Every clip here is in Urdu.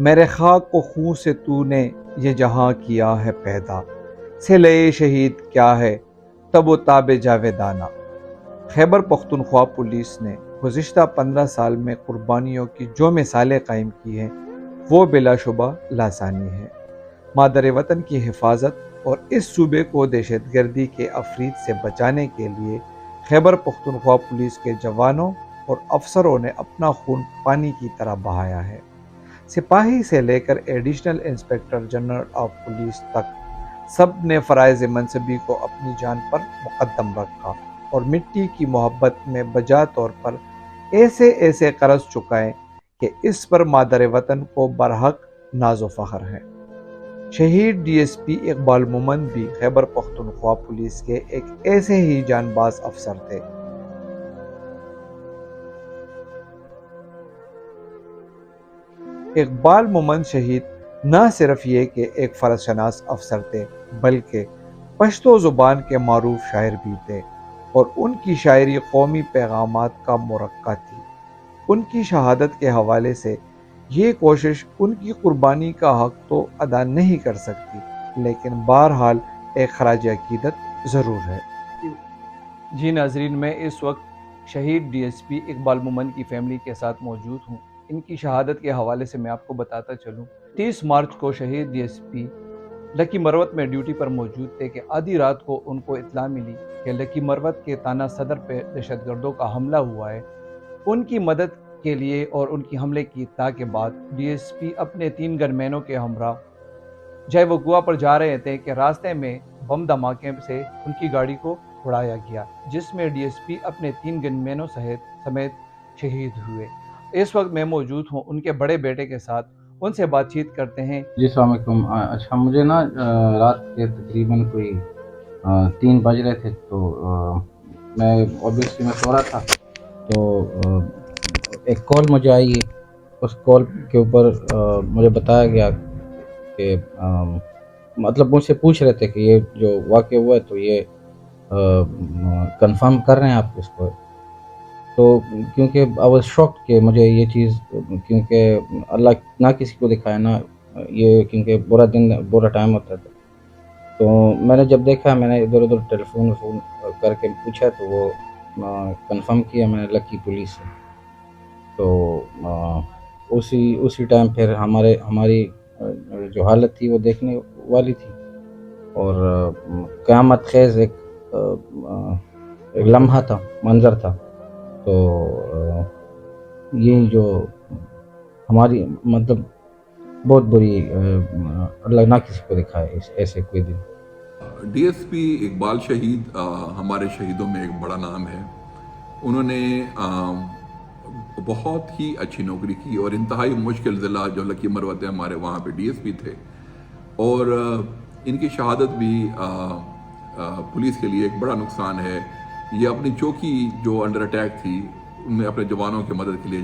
میرے خاک و خون سے تو نے یہ جہاں کیا ہے پیدا، صلہ شہید کیا ہے تب و تاب جاویدانہ۔ خیبر پختونخوا پولیس نے گزشتہ 15 سال میں قربانیوں کی جو مثالیں قائم کی ہیں وہ بلا شبہ لازانی ہے۔ مادر وطن کی حفاظت اور اس صوبے کو دہشت گردی کے افرید سے بچانے کے لیے خیبر پختونخوا پولیس کے جوانوں اور افسروں نے اپنا خون پانی کی طرح بہایا ہے۔ سپاہی سے لے کر additional inspector general of police تک سب نے فرائض منصبی کو اپنی جان پر مقدم رکھا اور مٹی کی محبت میں بجا طور پر ایسے قرض چکائے کہ اس پر مادر وطن کو برحق ناز و فخر ہے۔ شہید D S P Iqbal Momand بھی خیبر پختونخوا پولیس کے ایک ایسے ہی جان باز افسر تھے۔ اقبال مومند شہید نہ صرف یہ کہ ایک فرض شناس افسر تھے بلکہ پشتو زبان کے معروف شاعر بھی تھے، اور ان کی شاعری قومی پیغامات کا مرقع تھی۔ ان کی شہادت کے حوالے سے یہ کوشش ان کی قربانی کا حق تو ادا نہیں کر سکتی، لیکن بہرحال ایک خراج عقیدت ضرور ہے۔ جی ناظرین، میں اس وقت شہید D S P Iqbal Momand کی فیملی کے ساتھ موجود ہوں۔ ان کی شہادت کے حوالے سے میں آپ کو بتاتا چلوں، 30 مارچ کو شہید ڈی ایس پی لکی مروت میں ڈیوٹی پر موجود تھے کہ آدھی رات کو ان کو اطلاع ملی کہ لکی مروت کے تھانہ صدر پہ دہشت گردوں کا حملہ ہوا ہے۔ ان کی مدد کے لیے اور ان کی حملے کی اطلاع کے بعد ڈی ایس پی اپنے 3 گن مینوں کے ہمراہ جے وقوع پر جا رہے تھے کہ راستے میں بم دھماکے سے ان کی گاڑی کو اڑایا گیا، جس میں ڈی ایس پی اپنے 3 گن مینوں سمیت شہید ہوئے۔ اس وقت میں موجود ہوں ان کے بڑے بیٹے کے ساتھ، ان سے بات چیت کرتے ہیں۔ جی السلام علیکم۔ اچھا، مجھے نا رات کے تقریباً کوئی 3 بج رہے تھے، تو میں اوبیسلی میں سو رہا تھا، تو ایک کال مجھے آئی۔ اس کال کے اوپر مجھے بتایا گیا کہ مطلب مجھ سے پوچھ رہے تھے کہ یہ جو واقع ہوا ہے تو یہ کنفرم کر رہے ہیں آپ اس کو؟ تو کیونکہ I was shocked کہ مجھے یہ چیز، کیونکہ اللہ نہ کسی کو دکھائے نا یہ، کیونکہ برا ٹائم ہوتا تھا۔ تو میں نے جب دیکھا، میں نے ادھر ادھر ٹیلیفون کر کے پوچھا، تو وہ کنفرم کیا میں نے لکی پولیس سے۔ تو اسی ٹائم پھر ہماری جو حالت تھی وہ دیکھنے والی تھی، اور قیامت خیز ایک لمحہ تھا، منظر تھا۔ تو یہ جو ہماری مطلب بہت بری، اللہ نہ کسی کو دکھائے ایسے کوئی دن۔ ڈی ایس پی اقبال شہید ہمارے شہیدوں میں ایک بڑا نام ہے۔ انہوں نے بہت ہی اچھی نوکری کی، اور انتہائی مشکل ضلع جو لکی مروت ہے ہمارے، وہاں پہ ڈی ایس پی تھے، اور ان کی شہادت بھی پولیس کے لیے ایک بڑا نقصان ہے۔ یہ اپنی چوکی جو انڈر اٹیک تھی، ان میں اپنے جوانوں کی مدد کے لیے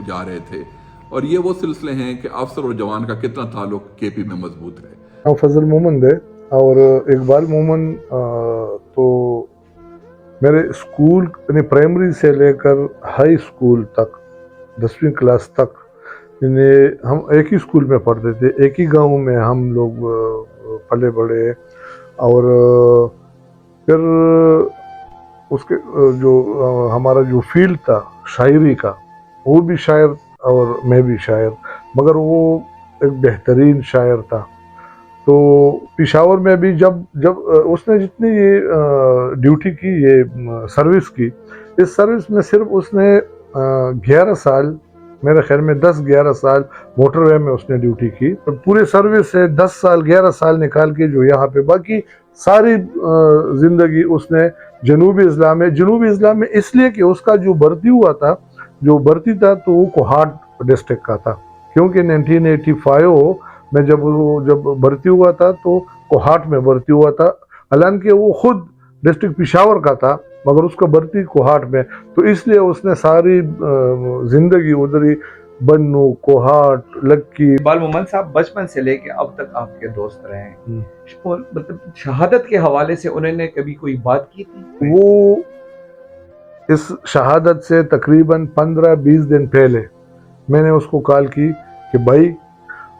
جا رہے تھے، اور یہ وہ سلسلے ہیں کہ افسر اور جوان کا کتنا تعلق کے پی میں مضبوط ہے۔ فضل مومند ہے، اور اقبال مومند تو میرے اسکول یعنی پرائمری سے لے کر ہائی اسکول تک، 10ویں کلاس تک، یعنی ہم ایک ہی اسکول میں پڑھتے تھے، ایک ہی گاؤں میں ہم لوگ پلے بڑھے۔ اور پھر اس کے جو ہمارا جو فیلڈ تھا شاعری کا، وہ بھی شاعر اور میں بھی شاعر، مگر وہ ایک بہترین شاعر تھا۔ تو پشاور میں بھی جب اس نے جتنی یہ ڈیوٹی کی، یہ سروس کی، اس سروس میں صرف اس نے 11 سال، میرے خیال میں 10-11 سال موٹر وے میں اس نے ڈیوٹی کی، تو پورے سروس سے 10 سال 11 سال نکال کے جو یہاں پہ باقی ساری زندگی اس نے جنوبی اضلاع میں اس لیے کہ اس کا جو بھرتی تھا تو وہ کوہاٹ ڈسٹرکٹ کا تھا، کیونکہ 1985 میں جب بھرتی ہوا تھا تو کوہاٹ میں بھرتی ہوا تھا، حالانکہ وہ خود ڈسٹرکٹ پشاور کا تھا، مگر اس کا بھرتی کوہاٹ میں، تو اس لیے اس نے ساری زندگی ادھر ہی بنو، کوہاٹ، لکی۔ اقبال مومند صاحب بچپن سے لے کے اب تک آپ کے دوست رہے ہیں، مطلب شہادت کے حوالے سے انہوں نے کبھی کوئی بات کی تھی؟ وہ اس شہادت سے تقریباً 15-20 دن پہلے میں نے اس کو کال کی کہ بھائی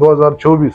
2024